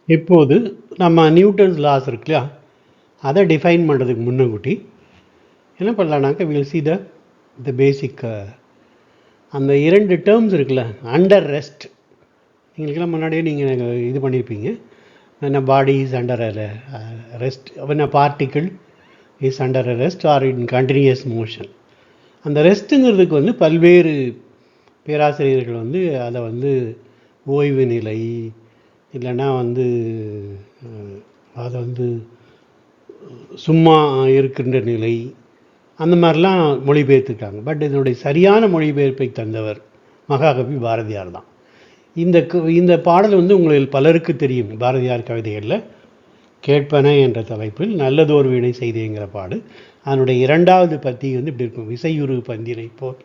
இப்போது நம்ம Newton's loss இருக்கு இல்லையா, அதை டிஃபைன் பண்ணுறதுக்கு முன்னக்கூட்டி என்ன பண்ணலான்னாக்கா வில் சி த பேசிக் அந்த 2 டேர்ம்ஸ் இருக்குல்ல, அண்டர் ரெஸ்ட். நீங்களுக்கெல்லாம் முன்னாடியே நீங்கள் இது பண்ணியிருப்பீங்க. when a body is under a rest, when a particle is under a rest or in continuous motion. அந்த ரெஸ்ட்டுங்கிறதுக்கு வந்து பல்வேறு பேராசிரியர்கள் வந்து அதை வந்து ஓய்வு நிலை, இல்லைன்னா வந்து அதை வந்து சும்மா இருக்கின்ற நிலை, அந்த மாதிரிலாம் மொழிபெயர்த்துருக்காங்க. பட் இதனுடைய சரியான மொழிபெயர்ப்பை தந்தவர் மகாகவி பாரதியார் தான். இந்த பாடல் வந்து உங்களில் பலருக்கு தெரியும். பாரதியார் கவிதைகளில் கேட்பன என்ற தலைப்பில் நல்லதோர் வினை செய்தேங்கிற பாடு. அதனுடைய 2வது பத்தி வந்து இப்படி இருக்கும். விசையுறு பந்தினை போல்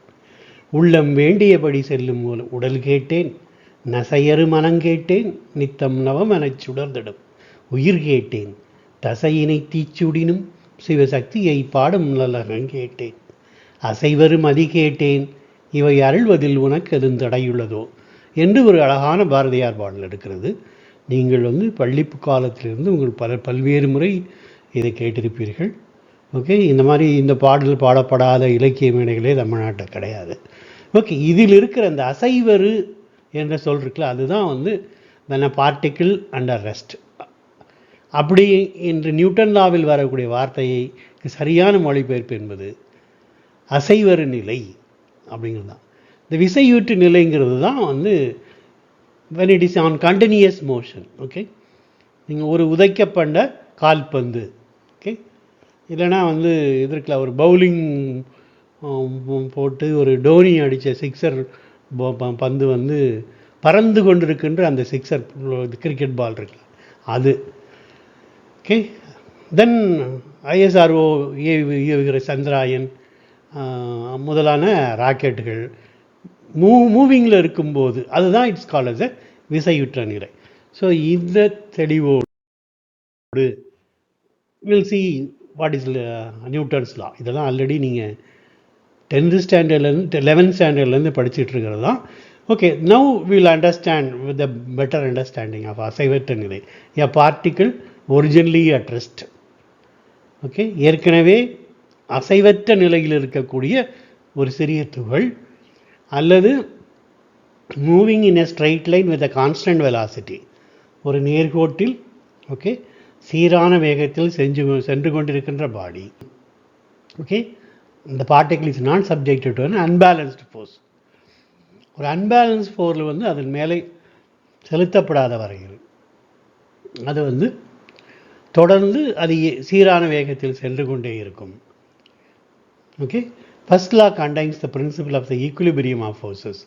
உள்ளம் வேண்டியபடி செல்லும் உடல் கேட்டேன், நசையறு மனங்கேட்டேன், நித்தம் நவமனச் சுடர்தடும் உயிர் கேட்டேன், தசையினை தீச்சுடினும் சிவசக்தியை பாடும் நல்லகம் கேட்டேன், அசைவரு மதி கேட்டேன், இவை அருள்வதில் உனக்கு அது தடையுள்ளதோ என்று ஒரு அழகான பாரதியார் பாடல் எடுக்கிறது. நீங்கள் வந்து பள்ளிப்பு காலத்திலிருந்து உங்கள் பல்வேறு முறை இதை கேட்டிருப்பீர்கள். ஓகே, இந்த மாதிரி இந்த பாடல் பாடப்படாத இலக்கிய மேடைகளே தமிழ்நாட்டில் கிடையாது. ஓகே, இதில் இருக்கிற அந்த அசைவரு என்ற சொல் இருக்குல்ல, அதுதான் வந்து when a particle under rest. அப்படி இன்று நியூட்டன் லாவில் வரக்கூடிய வார்த்தையை சரியான மொழிபெயர்ப்பு என்பது அசைவரு நிலை அப்படிங்கிறது தான். இந்த விசையூற்று நிலைங்கிறது தான் வந்து when it is on continuous motion. Okay, நீங்கள் ஒரு உதைக்கப்பட்ட கால்பந்து, ஓகே, இல்லைனா வந்து இதற்குல ஒரு பவுலிங் போட்டு ஒரு டோனி அடித்த சிக்ஸர் பந்து வந்து பறந்து கொண்டிருக்கின்ற அந்த சிக்ஸர் கிரிக்கெட் பால் இருக்குல்ல அது. ஓகே, தென் ISRO ஏவுகிற சந்திராயன் முதலான ராக்கெட்டுகள் மூவிங்கில் இருக்கும்போது அதுதான் இட்ஸ் கால்ட் அஸ் எ விசையுற்ற நிலை. ஸோ இந்த தெளிவோடு will see what is Newton's law. இதெல்லாம் ஆல்ரெடி நீங்கள் 10th ஸ்டாண்டர்ட்லேருந்து 11th ஸ்டாண்டர்ட்லேருந்து படிச்சுட்டு இருக்கிறது தான். Okay, now will understand with the better understanding of அசைவற்ற நிலை. A particle originally at rest. Okay, ஏற்கனவே அசைவற்ற நிலையில் இருக்கக்கூடிய ஒரு சிறிய துகள் அல்லது moving in a straight line with a constant velocity, ஒரு நேர்கோட்டில் ஓகே சீரான வேகத்தில் சென்று கொண்டிருக்கின்ற பாடி. ஓகே, இந்த particle is not subjected to an unbalanced force. ஒரு அன்பேலன்ஸ் ஃபோர்ஸில் வந்து அதன் மேலே செலுத்தப்படாத வரையில் அது வந்து தொடர்ந்து அது சீரான வேகத்தில் சென்று கொண்டே இருக்கும். Okay, first law contains the principle of the equilibrium of forces,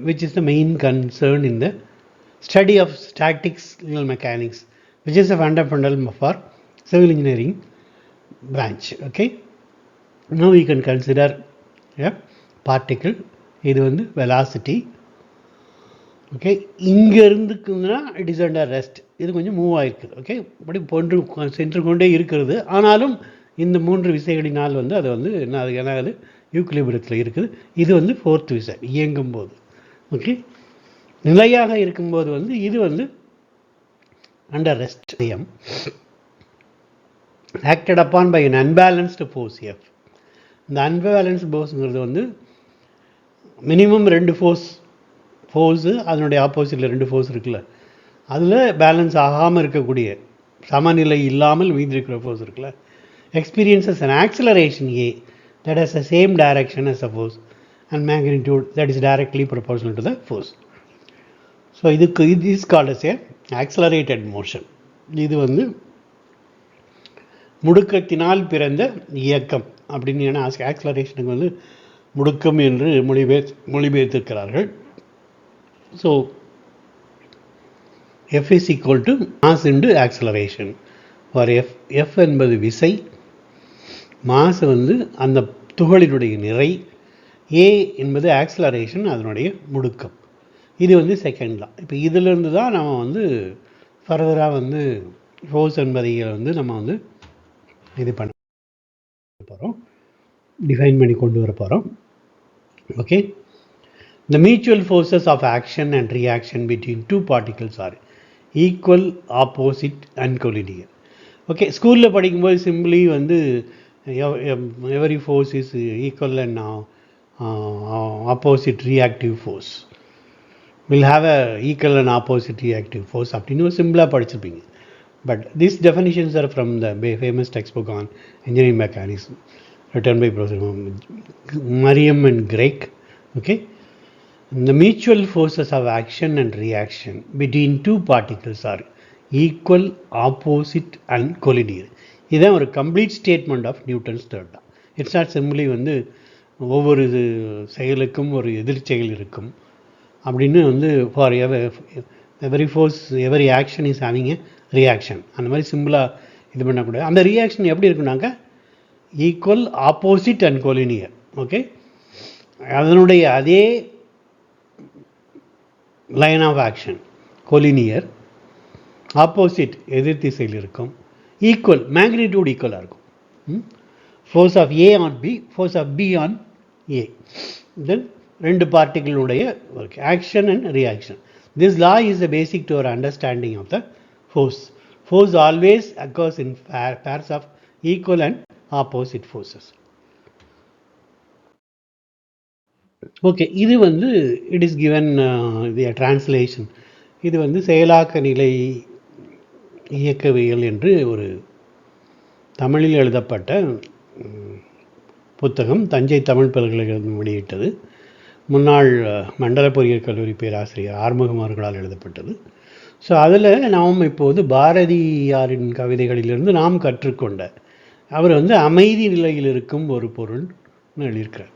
which is the main concern in the study of statistical mechanics, which is a fundamental for civil engineering branch. Okay, now we can consider a particle. இது வந்து velocity. Okay, இங்கே இருந்துக்குன்னா it is under rest. இது கொஞ்சம் move ஆகிருக்குது. Okay, அப்படி போன்று சென்று கொண்டே இருக்கிறது. ஆனாலும் இந்த 3 விசைகளினால் வந்து அது வந்து என்ன ஆகுது, ஈக்குலிபிரியத்தில் இருக்குது. இது வந்து 4th விசை இயங்கும்போது. ஓகே, நிலையாக இருக்கும்போது வந்து இது வந்து under rest. Acted upon by an unbalanced force F. இந்த அன்பேலன்ஸ்டு ஃபோர்ஸுங்கிறது வந்து மினிமம் 2 ஃபோர்ஸு அதனுடைய ஆப்போசிட்டில் 2 ஃபோர்ஸ் இருக்குல்ல, அதில் பேலன்ஸ் ஆகாமல் இருக்கக்கூடிய சமநிலை இல்லாமல் மீந்திருக்கிற ஃபோர்ஸ் இருக்குல்ல, experiences an acceleration A that has the same direction as the force and magnitude that is directly proportional to the force. So it is called as a accelerated motion. இது வந்து முடுக்கத்தினால் பிறந்த இயக்கம் அப்படின்னு. ஏன்னா ஆக்சலரேஷனுக்கு வந்து முடுக்கம் என்று மொழிபெயர்த்திருக்கிறார்கள். So F is equal to mass into acceleration. For F என்பது விசை, மாஸ் வந்து அந்த துகளினுடைய நிறை, A என்பது ஆக்சலரேஷன் அதனுடைய முடுக்கம். இது வந்து செகண்ட் லா. இப்போ இதிலிருந்து தான் நம்ம வந்து ஃபர்தராக வந்து ஃபோர்ஸ் என்பதை வந்து நம்ம வந்து இது பண்ண போகிறோம், டிஃபைன் பண்ணி கொண்டு வர போகிறோம். Okay, the mutual forces of action and reaction between 2 particles are equal, opposite and collinear. Okay, ஸ்கூலில் படிக்கும்போது சிம்பிளி வந்து every force is equal and opposite reactive force, will have a equal and opposite reactive force அப்படின்னு ஒரு சிம்பிளாக படிச்சிருப்பீங்க. But these definitions are from the famous textbook on engineering mechanism written by Professor Merriam and Gregg. Okay, the mutual forces of action and reaction between two particles are equal, opposite and collinear. இதுதான் ஒரு complete statement of Newton's third law. It's not simply வந்து ஒவ்வொரு செயலுக்கும் ஒரு எதிர்ச்செயல் இருக்கும் அப்படின்னு வந்து for every force every action is having a reaction அந்த மாதிரி சிம்பிளாக இது பண்ணக்கூடாது. அந்த ரியாக்ஷன் எப்படி இருக்குனாக்கா equal, opposite and collinear. Okay, அதனுடைய அதே line of action collinear, opposite எதிர் திசையில் இருக்கும், ஈக்குவல் மேக்னிடியூட் ஈக்குவலாக இருக்கும். Force of A on B, force of B on A, then ரெண்டு பார்ட்டிகளுடைய action and reaction. This law is the basic to our understanding of the force. Force always occurs in pairs of equal and opposite forces. Okay, இது வந்து it is given the translation. இது வந்து செயலாக்க நிலை இயக்கவியல் என்று ஒரு தமிழில் எழுதப்பட்ட புத்தகம், தஞ்சை தமிழ் பல்கலைக்கழகம் வெளியிட்டது. முன்னாள் மண்டல பொறியியல் கல்லூரி பேராசிரியர் ஆறுமுகம் அவர்களால் எழுதப்பட்டது. ஸோ அதில் நாம் இப்போது பாரதியாரின் கவிதைகளிலிருந்து நாம் கற்றுக்கொண்ட, அவர் வந்து அமைதி நிலையில் இருக்கும் ஒரு பொருள்னு எழுதியிருக்கிறார்.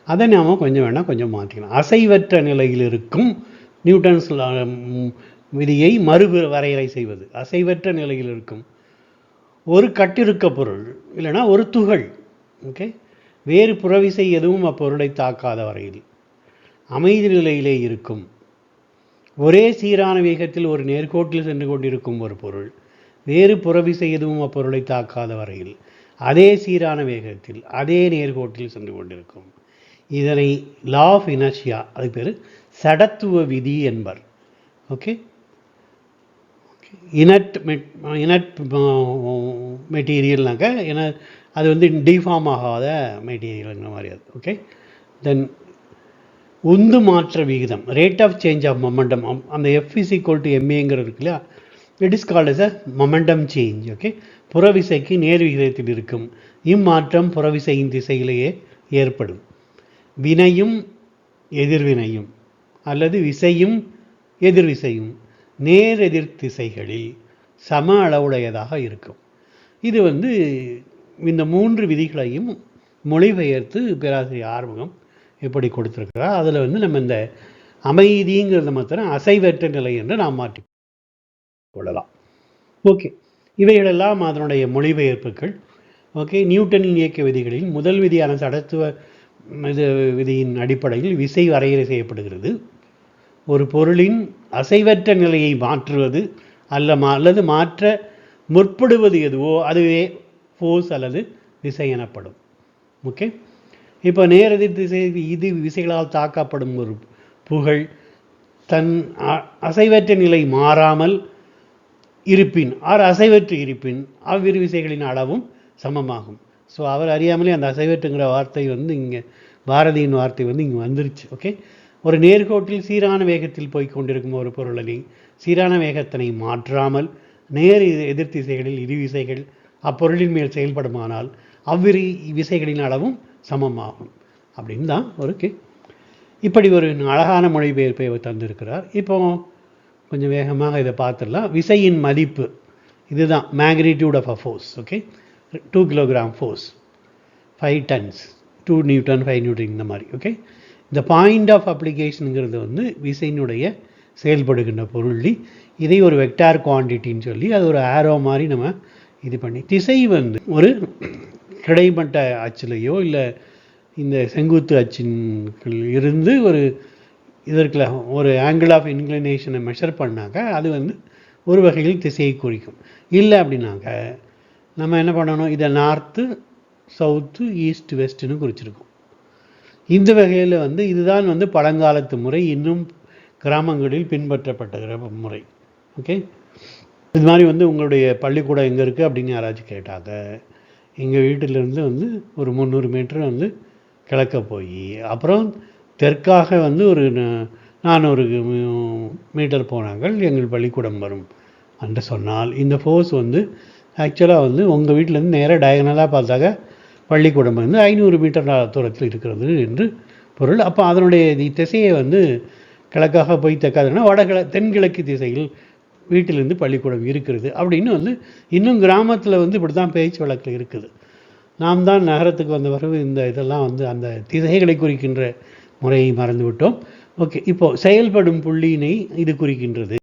அதை நாம் கொஞ்சம் வேணால் கொஞ்சம் மாற்றிக்கலாம். அசைவற்ற நிலையில் இருக்கும் நியூட்டன்ஸ் விதியை வரையறை செய்வது. அசைவற்ற நிலையில் இருக்கும் ஒரு கட்டிருக்க பொருள் இல்லைனா ஒரு துகள், ஓகே, வேறு புறவிசை எதுவும் அப்பொருளை தாக்காத வரையில் அமைதி நிலையிலே இருக்கும், ஒரே சீரான வேகத்தில் ஒரு நேர்கோட்டில் சென்று கொண்டிருக்கும் ஒரு பொருள், வேறு புறவிசை எதுவும் அப்பொருளை தாக்காத வரையில் அதே சீரான வேகத்தில் அதே நேர்கோட்டில் சென்று கொண்டிருக்கும். இதனை லா ஆஃப் இனர்ஷியா, அது பேர் சடத்துவ விதி என்பர். ஓகே, இனட் மெட்டீரியல்னாக்க ஏன்னா அது வந்து டிஃபார்ம் ஆகாத மெட்டீரியலுங்கிற மாதிரி அது. ஓகே, தென் உந்து மாற்ற விகிதம், rate of change of momentum, அந்த எஃப் இஸ் ஈக்குவல் டு எம்ஏங்கிறது இருக்கு இல்லையா, it is called as a momentum change. Okay, புறவிசைக்கு நேர் விகிதத்தில் இருக்கும். இம்மாற்றம் புறவிசையின் திசையிலேயே ஏற்படும். வினையும் எதிர்வினையும் அல்லது விசையும் எதிர்விசையும் நேர் எதிர் திசைகளில் சம அளவுடையதாக இருக்கும். இது வந்து இந்த மூன்று விதிகளையும் மொழிபெயர்த்து பேராசிரியர் ஆறுமுகம் எப்படி கொடுத்துருக்கிறார். அதில் வந்து நம்ம இந்த அமைதிங்கிறத மாத்திரம் அசைவற்ற நிலை என்று நாம் மாற்றி கொள்ளலாம். ஓகே, இவைகளெல்லாம் அதனுடைய மொழிபெயர்ப்புகள். ஓகே, நியூட்டனின் இயக்க விதிகளில் முதல் விதியான சடத்துவ விதியின் அடிப்படையில் விசை வரையறை செய்யப்படுகிறது. ஒரு பொருளின் அசைவற்ற நிலையை மாற்றுவது அல்லது மாற்ற முற்படுவது எதுவோ அதுவே ஃபோர்ஸ் அல்லது விசை எனப்படும். ஓகே, இப்போ நேரெதிர் திசை இது விசைகளால் தாக்கப்படும் ஒரு புகழ் தன் அசைவற்ற நிலை மாறாமல் இருப்பின் அசைவற்று இருப்பின் அவ்விரு விசைகளின் அளவும் சமமாகும். ஸோ அவர் அறியாமலே அந்த அசைவற்றுங்கிற வார்த்தை வந்து இங்கே பாரதியின் வார்த்தை வந்து இங்கே வந்துருச்சு. ஓகே, ஒரு நேர்கோட்டில் சீரான வேகத்தில் போய் கொண்டிருக்கும் ஒரு பொருளை சீரான வேகத்தினை மாற்றாமல் நேர் எதிர் திசைகளில் இரு விசைகள் அப்பொருளின் மேல் செயல்படுமானால் அவ்விரு விசைகளின் அளவும் சமமாகும் அப்படின்னு தான் ஒரு இப்படி ஒரு அழகான மொழிபெயர்ப்பை தந்திருக்கிறார். இப்போ கொஞ்சம் வேகமாக இதை பார்த்துடலாம். விசையின் மதிப்பு இதுதான், magnitude of a force. Okay, 2 kilogram force, 5 tons, 2 newton, 5 newton இந்த மாதிரி. ஓகே, இந்த பாயிண்ட் ஆஃப் அப்ளிகேஷனுங்கிறது வந்து விசையினுடைய செயல்படுகின்ற பொருளி, இதை ஒரு வெக்டார் குவான்டிட்டின்னு சொல்லி அது ஒரு ஆரோ மாதிரி நம்ம இது பண்ணி, திசை வந்து ஒரு கிடைமட்ட அச்சிலையோ இல்லை இந்த செங்குத்து அச்சின் இருந்து ஒரு இதற்குள்ள ஒரு ஆங்கிள் ஆஃப் இன்க்ளினேஷனை மெஷர் பண்ணாக்க அது வந்து ஒரு வகையில் திசையை குறிக்கும். இல்லை அப்படின்னாக்க நம்ம என்ன பண்ணணும், இதை நார்த்து சவுத்து ஈஸ்ட் வெஸ்ட்டுன்னு குறிச்சிருக்கோம். இந்த வகையில் வந்து இதுதான் வந்து பழங்காலத்து முறை, இன்னும் கிராமங்களில் பின்பற்றப்பட்ட முறை. ஓகே, இது மாதிரி வந்து உங்களுடைய பள்ளிக்கூடம் எங்கே இருக்குது அப்படின்னு யாராச்சும் கேட்டாங்க, எங்கள் வீட்டிலேருந்து வந்து ஒரு 300 மீட்டர் வந்து கிழக்க போய் அப்புறம் தெற்காக வந்து ஒரு 400 மீட்டர் போனாங்கள் எங்கள் பள்ளிக்கூடம் வரும் என்று சொன்னால், இந்த ஃபோர்ஸ் வந்து ஆக்சுவலாக வந்து உங்கள் வீட்டிலேருந்து நேராக டயகனலாக பார்த்தாக்க பள்ளிக்கூடம் வந்து 500 மீட்டர் தூரத்தில் இருக்கிறது என்று பொருள். அப்போ அதனுடைய திசையை வந்து கிழக்காக போய் தெற்காதுன்னா தென்கிழக்கு திசையில் வீட்டிலேருந்து பள்ளிக்கூடம் இருக்கிறது அப்படின்னு வந்து இன்னும் கிராமத்தில் வந்து இப்படி தான் பேச்சு வழக்கில் இருக்குது. நாம் தான் நகரத்துக்கு வந்த பிறகு இந்த இதெல்லாம் வந்து அந்த திசைகளை குறிக்கின்ற முறையை மறந்துவிட்டோம். ஓகே, இப்போது செயல்படும் புள்ளியினை இது குறிக்கின்றது.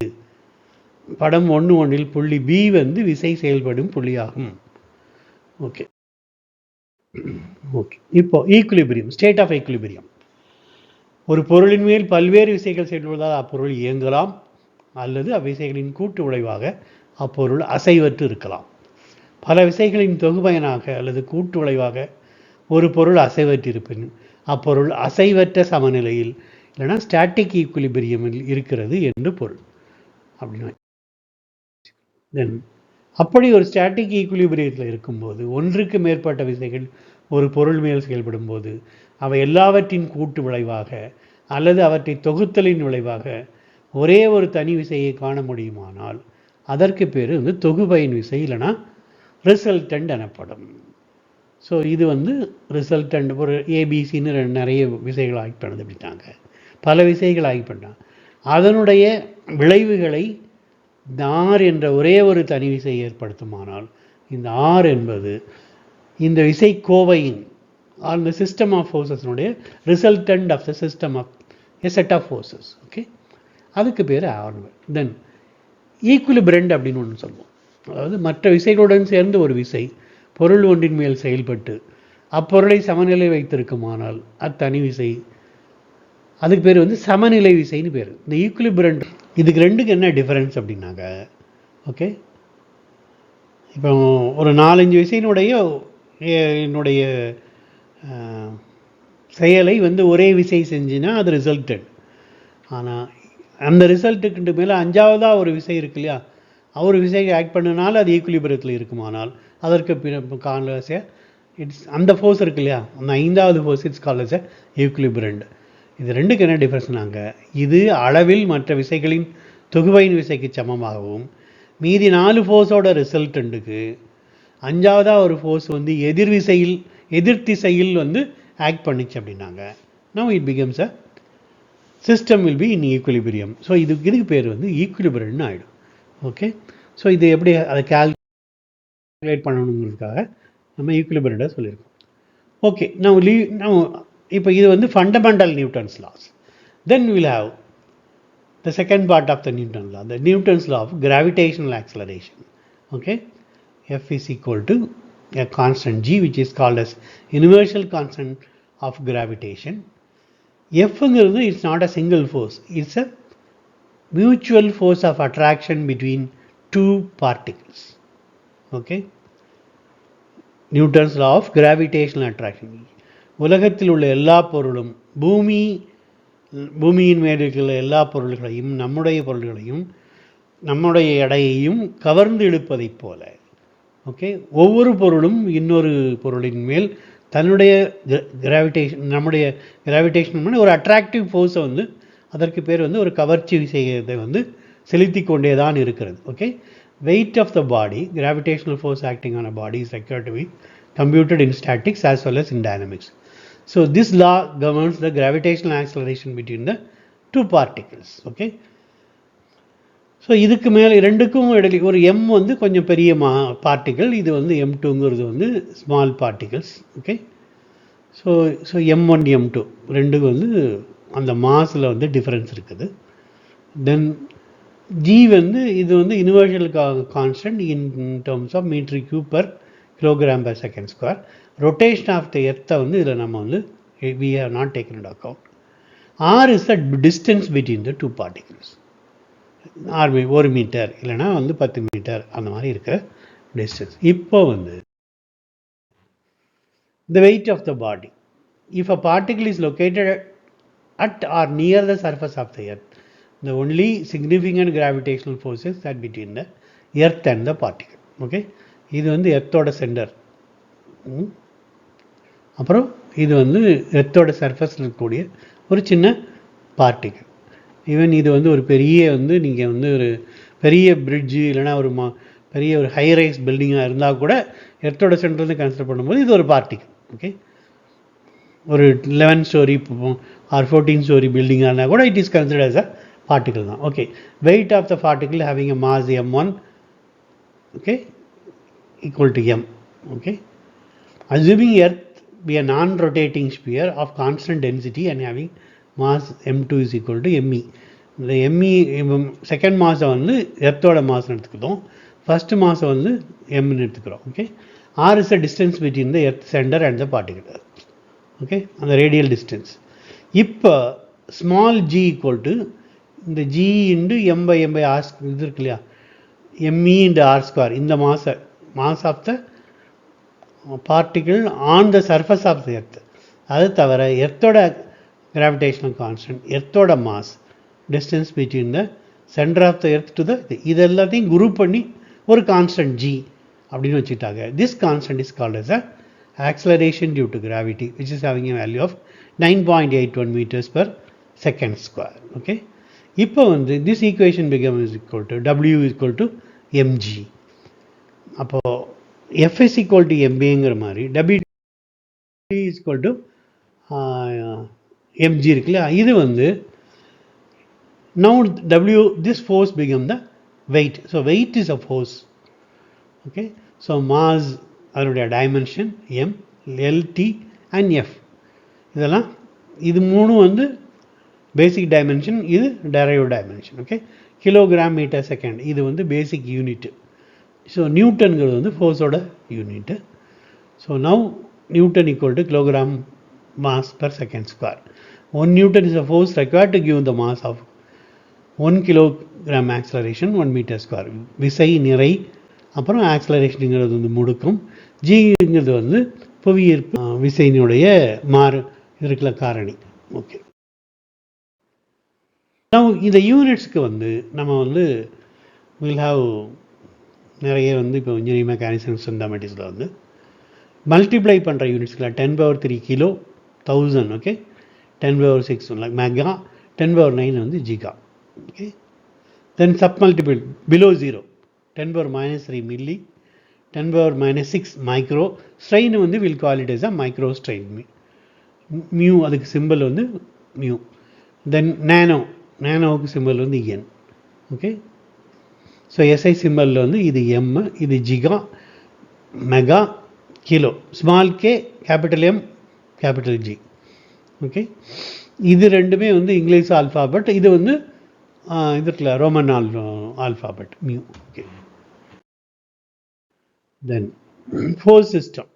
படம் 1.1 புள்ளி பி வந்து விசை செயல்படும் புள்ளியாகும். ஓகே ஓகே இப்போ ஈக்குலிபிரியம், ஸ்டேட் ஆஃப் ஈக்குலிபிரியம். ஒரு பொருளின் மேல் பல்வேறு விசைகள் செயல்படுவதால் அப்பொருள் இயங்கலாம் அல்லது அவ்விசைகளின் கூட்டு விளைவாக அப்பொருள் அசைவற்று இருக்கலாம். பல விசைகளின் தொகுபயனாக அல்லது கூட்டு விளைவாக ஒரு பொருள் அசைவற்று இருப்பின் அப்பொருள் அசைவற்ற சமநிலையில் இல்லைனா ஸ்டாட்டிக் ஈக்குலிபிரியமில் இருக்கிறது என்று பொருள். அப்படின்னு தென் அப்படி ஒரு ஸ்டாட்டிக் ஈக்குலிபிரியத்தில் இருக்கும்போது ஒன்றுக்கு மேற்பட்ட விசைகள் ஒரு பொருள் மேல் செயல்படும் போது அவை எல்லாவற்றின் கூட்டு விளைவாக அல்லது அவற்றை தொகுத்தலின் விளைவாக ஒரே ஒரு தனி விசையை காண முடியுமானால் அதற்கு பேர் வந்து தொகுபயன் விசை இல்லைனா ரிசல்டன்ட் எனப்படும். ஸோ இது வந்து ரிசல்டன்ட். ஒரு ஏபிசின்னு நிறைய விசைகள் ஆக்ட் பண்ணது அப்படின்னாங்க, பல விசைகள் ஆக்ட் பண்ணாங்க. அதனுடைய விளைவுகளை இந்த ஆர் என்ற ஒரே ஒரு தனி விசை ஏற்படுத்துமானால் இந்த ஆர் என்பது இந்த விசை கோவையின் ஆர் த சிஸ்டம் ஆஃப் ஃபோர்ஸஸ்னுடைய resultant of the system of a set of forces. Okay, அதுக்கு பேர் ஆர்வல். தென் ஈக்குலிபிரண்ட் அப்படின்னு ஒன்று சொல்லுவோம். அதாவது மற்ற விசைகளுடன் சேர்ந்து ஒரு விசை பொருள் ஒன்றின் மேல் செயல்பட்டு அப்பொருளை சமநிலை வைத்திருக்குமானால் அத்தனி விசை, அதுக்கு பேர் வந்து சமநிலை விசைன்னு பேர். இந்த ஈக்குலிபிரண்ட் இதுக்கு ரெண்டுக்கு என்ன டிஃபரன்ஸ் அப்படின்னாங்க, ஓகே, இப்போ ஒரு 4-5 விசையினுடைய என்னுடைய செயலை வந்து ஒரே விசை செஞ்சுன்னா அது ரிசல்டட். ஆனால் அந்த ரிசல்ட்டுக்கு மேலே 5ஆவதாக ஒரு விசை இருக்கு இல்லையா, ஒரு விசைக்கு ஆக்ட் பண்ணனால அது ஈக்குலிபிரியத்தில் இருக்குமானால் அதற்கு கால்ஸ் இட்ஸ் அந்த ஃபோர்ஸ் இருக்கு இல்லையா, அந்த 5ஆவது ஃபோர்ஸ் இட்ஸ் கால்ஸ் ஈக்குலிபிரண்ட். இது ரெண்டுக்கு என்ன டிஃபரன்ஸ்னாங்க, இது அளவில் மற்ற விசைகளின் தொகுபயன் விசைக்கு சமமாகவும் மீதி 4 ஃபோர்ஸோட ரிசல்டண்ட்டுக்கு 5ஆவதாக ஒரு ஃபோர்ஸ் வந்து எதிர் திசையில் வந்து ஆக்ட் பண்ணிச்சு அப்படின்னாங்க. Now it becomes a system will be in equilibrium. So இதுக்கு பேர் வந்து ஈக்குலிபிரண்ட்னு ஆகிடும். ஓகே, ஸோ இது எப்படி அதை கால்குலேட் பண்ணணுங்கிறதுக்காக நம்ம ஈக்குலிபிரண்டை சொல்லியிருக்கோம். ஓகே, நான் இப்போ இது வந்து fundamental Newton's loss. Then will have the second part of the Newton's law, the Newton's law of gravitational acceleration. Okay, F is equal to a constant g which is called as universal constant of gravitation. F is it's not a single force, it's a mutual force of attraction between two particles. Okay, Newton's law of gravitational attraction. உலகத்தில் உள்ள எல்லா பொருளும் பூமியின் மேல் இருக்கிற எல்லா பொருள்களையும் நம்முடைய பொருள்களையும் நம்முடைய எடையையும் கவர்ந்து இழுப்பதைப் போல, ஓகே, ஒவ்வொரு பொருளும் இன்னொரு பொருளின் மேல் தன்னுடைய நம்முடைய கிராவிடேஷன் ஒரு அட்ராக்டிவ் ஃபோர்ஸை வந்து அதற்கு பேர் வந்து ஒரு கவர்ச்சி விசையத்தை வந்து செலுத்தி கொண்டே தான் இருக்கிறது. Okay, weight of the body, gravitational force acting on a body is required to be computed in statics as well as in dynamics. So this law governs the gravitational acceleration between the two particles. Okay, so இதுக்கு மேலே ரெண்டுக்கும் இடையில ஒரு m வந்து கொஞ்சம் பெரிய பார்ட்டிகள், இது வந்து m2ங்கிறது வந்து small particles. Okay, so m1 m2 ரெண்டுக்கும் வந்து அந்த மாஸில் வந்து டிஃப்ரென்ஸ் இருக்குது. தென் g வந்து இது வந்து universal constant in terms of metre cube per kilogram per second square. Rotation of the earth வந்து இதில் நம்ம வந்து we have not taken into account. R is the distance between the two particles. R 1 metre இல்லைனா வந்து 10 metre அந்த மாதிரி இருக்கிற distance. இப்போ வந்து the weight of the body. If a particle is located at or near the surface of the earth, the only significant gravitational forces that between the earth and the particle. Okay, இது வந்து எர்த்தோட centre. அப்புறம் இது வந்து எர்த்தோட சர்ஃபஸில் இருக்கக்கூடிய ஒரு சின்ன பார்ட்டிகள். Even இது வந்து ஒரு பெரிய வந்து நீங்கள் வந்து ஒரு பெரிய பிரிட்ஜு இல்லைனா ஒரு பெரிய ஒரு ஹை ரைஸ் பில்டிங்காக இருந்தால் கூட எர்த்தோட சென்டர்லேருந்து கன்சிடர் பண்ணும்போது இது ஒரு பார்ட்டிகள். ஓகே, ஒரு 11 ஸ்டோரி ஆர் 14 ஸ்டோரி பில்டிங்காக இருந்தால் கூட it is considered as a particle தான். Okay, weight of the particle having a mass m1, okay, equal to m. Okay, assuming earth be a non-rotating sphere of constant density and having mass m2 is equal to me. இந்த me second மாஸை வந்து எர்த்தோட mass எடுத்துக்கிறோம், first மாஸை வந்து mன்னு எடுத்துக்கிறோம். Okay, r is the distance between the earth center and the particle. Okay, அந்த radial distance. இப்போ small g equal to இந்த g into m by r இது இருக்கு இல்லையா, me இன்டு r ஸ்கொயர், இந்த mass of the particle on the surface of the earth. அது தவிர எர்த்தோட கிராவிடேஷனல் கான்ஸ்டன்ட், எர்த்தோட மாஸ், distance between the centre of the earth to the இது எல்லாத்தையும் குரூப் பண்ணி ஒரு கான்ஸ்டன்ட் g அப்படின்னு வச்சுட்டாங்க. This constant is called as a acceleration due to gravity, which is having a value of 9.81 meters per second square. Okay, இப்போ வந்து this equation becomes equal to w equal to mg. அப்போ f is equal to mb மாதிரி w is equal to mg இருக்குல்ல, இது வந்து now w, this force become the weight. So weight is a force. Okay, so mass அதனுடைய டைமென்ஷன் m, l, t and f. இதெல்லாம் இது மூணும் வந்து பேசிக் டைமென்ஷன், இது derive dimension. Okay, kilogram metre second இது வந்து பேசிக் யூனிட்டு. ஸோ நியூட்டன்கிறது வந்து ஃபோர்ஸோட unit. So now newton equal to kilogram mass per second square. 1 newton is a force required to give the mass of 1 kilogram acceleration 1 metre square. விசை, நிறை, அப்புறம் ஆக்சலரேஷனுங்கிறது வந்து முடுக்கம், ஜிங்கிறது வந்து புவியீர்ப்பு விசையினுடைய இருக்கிற காரணி. ஓகே, இந்த யூனிட்ஸ்க்கு வந்து நம்ம வந்து வில் ஹாவ் நிறைய வந்து இப்போ இன்ஜினியரிங் மெக்கானிக்ஸ் ஃபண்டமெண்டல்ஸில் வந்து மல்டிப்ளை பண்ணுற யூனிட்ஸ்க்குலாம் 10⁻³ கிலோ 1000. ஓகே, 10⁻6 லைக் மெகா, 10⁻9 வந்து giga. Okay, then sub multiple below 0 10⁻³ milli, 10⁻6 micro. Strain வந்து will call it as a micro strain. Mu அதுக்கு சிம்பிள் வந்து மியூ. தென் நேனோவுக்கு சிம்பிள் வந்து என். ஓகே, ஸோ எஸ்ஐ சிம்பிளில் வந்து இது எம், இது giga, mega, kilo, small K, capital M, capital G. Okay, இது ரெண்டுமே வந்து இங்கிலீஷ் ஆல்ஃபாபெட், இது வந்து இது இருக்குல்ல Roman alphabet mu. Okay, then force system.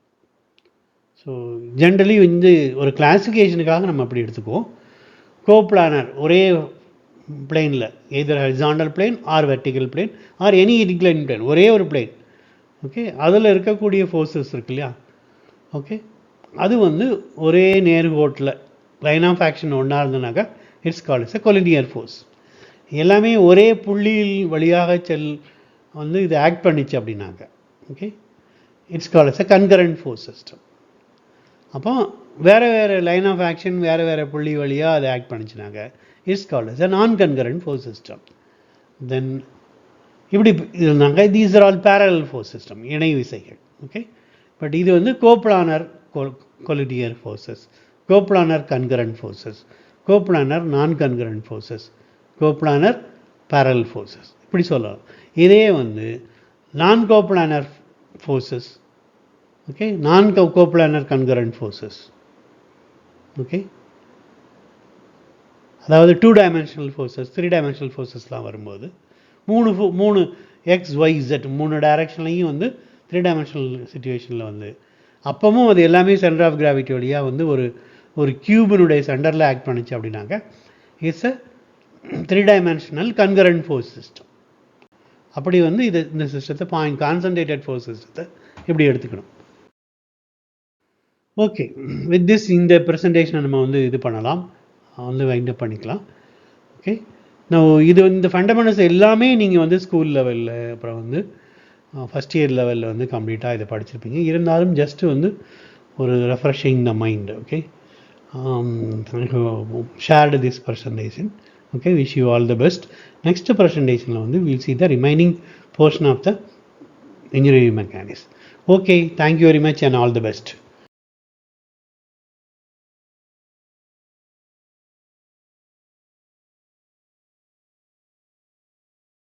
So generally வந்து ஒரு கிளாசிஃபிகேஷனுக்காக நம்ம அப்படி எடுத்துக்குவோம். கோப்ளானர் ஒரே பிளேனில் either horizontal plane or vertical plane or any incline plane, ஒரே ஒரு பிளேன். ஓகே, அதில் இருக்கக்கூடிய ஃபோர்ஸஸ் இருக்கு இல்லையா. ஓகே, அது வந்து ஒரே நேர்கோட்டில் லைன் ஆஃப் ஆக்ஷன் ஒன்றா இருந்ததுனாக்கா it's called as a collinear force. எல்லாமே ஒரே புள்ளியில் வழியாக வந்து இது ஆக்ட் பண்ணிச்சு அப்படின்னாக்க okay it's called as a concurrent force system. அப்போ வேறு வேறு லைன் ஆஃப் ஆக்ஷன் வேறு வேறு புள்ளி வழியாக அதை ஆக்ட் பண்ணிச்சுனாங்க it's called as a non concurrent force system. Then இப்படி இருந்தாங்க these are all parallel force system, இணை விசைகள். ஓகே, பட் இது வந்து coplanar collinear forces, coplanar concurrent forces, coplanar non concurrent forces, coplanar parallel forces இப்படி சொல்லலாம். இதே வந்து non coplanar forces, okay, non coplanar concurrent forces. Okay, அதாவது 2 டைமென்ஷனல் ஃபோர்ஸஸ் 3 டைமென்ஷனல் ஃபோர்ஸஸ்லாம் வரும்போது மூணு எக்ஸ் ஒய் இசட் 3 டைரக்ஷன்லையும் வந்து 3 டைமென்ஷனல் சிச்சுவேஷனில் வந்து அப்பவும் அது எல்லாமே சென்டர் ஆஃப் கிராவிட்டி வழியாக வந்து ஒரு கியூபினுடைய சென்டரில் ஆக்ட் பண்ணிச்சு அப்படின்னாக்க it's a 3 dimensional concurrent force system. அப்படி வந்து இந்த சிஸ்டத்தை கான்சன்ட்ரேட்டட் ஃபோர்ஸ் சிஸ்டத்தை இப்படி எடுத்துக்கணும். ஓகே, வித் திஸ் இந்த ப்ரெசன்டேஷனை நம்ம வந்து இது பண்ணலாம், வந்து வைண்ட் அப் பண்ணிக்கலாம். ஓகே, நான் இது இந்த ஃபண்டமெண்டல்ஸ் எல்லாமே நீங்கள் வந்து ஸ்கூல் லெவலில் அப்புறம் வந்து ஃபஸ்ட் இயர் லெவலில் வந்து கம்ப்ளீட்டாக இதை படிச்சிருப்பீங்க. இருந்தாலும் ஜஸ்ட்டு வந்து ஒரு refreshing the mind. Okay, shared this presentation. Okay, wish you all the best. Next ப்ரெசன்டேஷனில் வந்து will see the remaining portion of the engineering mechanics. Okay, thank you very much and all the best.